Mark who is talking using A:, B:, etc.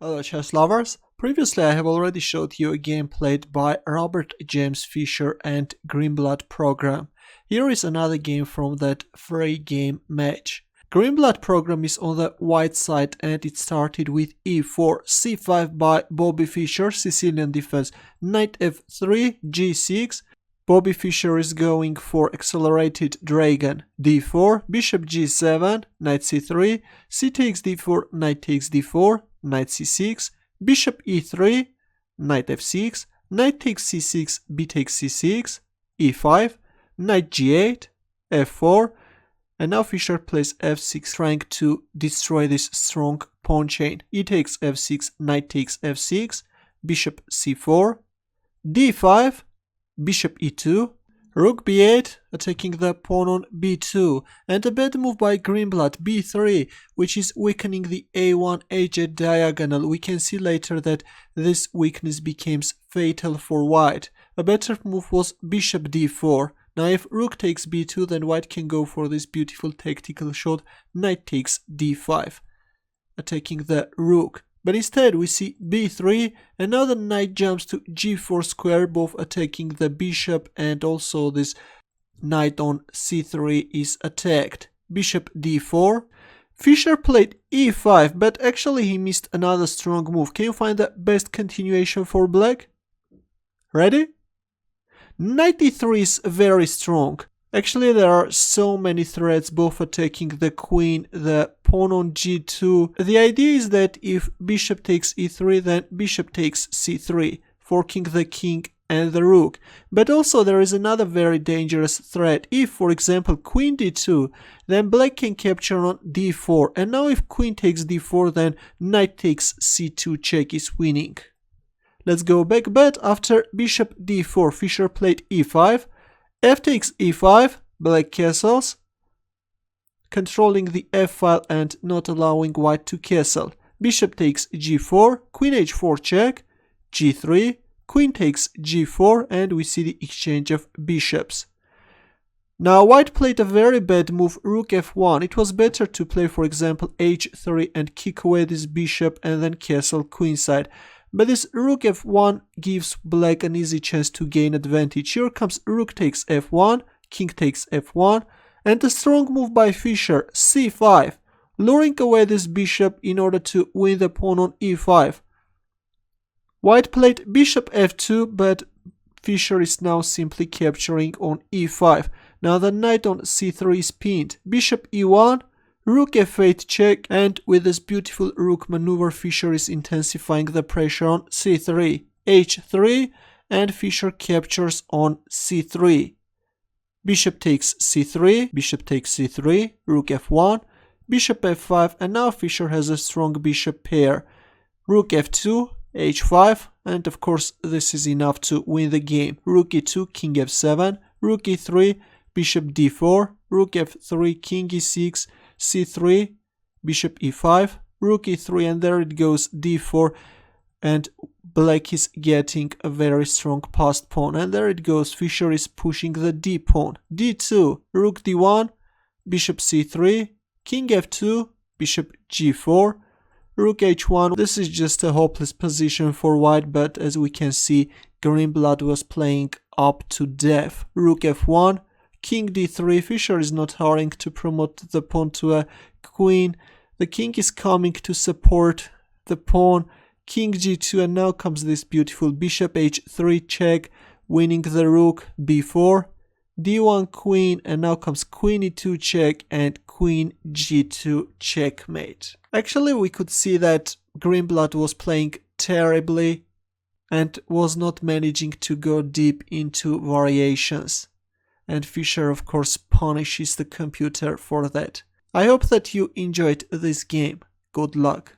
A: Hello chess lovers, previously I have already showed you a game played by Robert James Fischer and Greenblatt program. Here is another game from that free game match. Greenblatt program is on the white side and it started with e4, c5 by Bobby Fischer, Sicilian defense, knight f3, g6. Bobby Fischer is going for accelerated dragon, d4, bishop g7, knight c3, c takes d4, knight takes d4, knight c6, bishop e3, knight f6, knight takes c6, b takes c6, e5, knight g8, f4, and now Fischer plays f6 trying to destroy this strong pawn chain. E takes f6, knight takes f6, bishop c4, d5, bishop e2, rook b8, attacking the pawn on b2, and a bad move by Greenblatt, b3, which is weakening the a1 h8 diagonal. We can see later that this weakness becomes fatal for white. A better move was bishop d4. Now if rook takes b2, then white can go for this beautiful tactical shot, knight takes d5, attacking the rook. But instead we see b3, and now the knight jumps to g4 square, both attacking the bishop, and also this knight on c3 is attacked. Bishop d4. Fischer played e5, but actually he missed another strong move. Can you find the best continuation for black? Ready? Knight e3 is very strong. Actually, there are so many threats, both attacking the queen, the pawn on g2. The idea is that if bishop takes e3, then bishop takes c3, forking the king and the rook. But also there is another very dangerous threat. If, for example, queen d2, then black can capture on d4. And now if queen takes d4, then knight takes c2 check is winning. Let's go back, but after bishop d4, Fischer played e5. F takes e5, black castles, controlling the f file and not allowing white to castle. Bishop takes g4, queen h4 check, g3, queen takes g4, and we see the exchange of bishops. Now white played a very bad move, rook f1. It was better to play, for example, h3 and kick away this bishop and then castle queenside. But this rook f1 gives black an easy chance to gain advantage. Here comes rook takes f1, king takes f1, and a strong move by Fischer, c5, luring away this bishop in order to win the pawn on e5. White played bishop f2, but Fischer is now simply capturing on e5. Now the knight on c3 is pinned. Bishop e1, rook f8 check, and with this beautiful rook maneuver, Fischer is intensifying the pressure on c3, h3, and Fischer captures on c3. Bishop takes c3, bishop takes c3, rook f1, bishop f5, and now Fischer has a strong bishop pair. Rook f2, h5, and of course this is enough to win the game. Rook e2, king f7, rook e3, bishop d4, rook f3, king e6, c3, bishop e5, rook e3, and there it goes, d4, and black is getting a very strong passed pawn, and there it goes, Fischer is pushing the d pawn. d2, rook d1, bishop c3, king f2, bishop g4, rook h1. This is just a hopeless position for white, but as we can see, Greenblatt was playing up to death. Rook f1, king d3, Fischer is not hurrying to promote the pawn to a queen. The king is coming to support the pawn. King g2, and now comes this beautiful bishop h3 check, winning the rook, b4, d1 queen, and now comes queen e2 check and queen g2 checkmate. Actually, we could see that Greenblatt was playing terribly and was not managing to go deep into variations. And Fischer, of course, punishes the computer for that. I hope that you enjoyed this game. Good luck.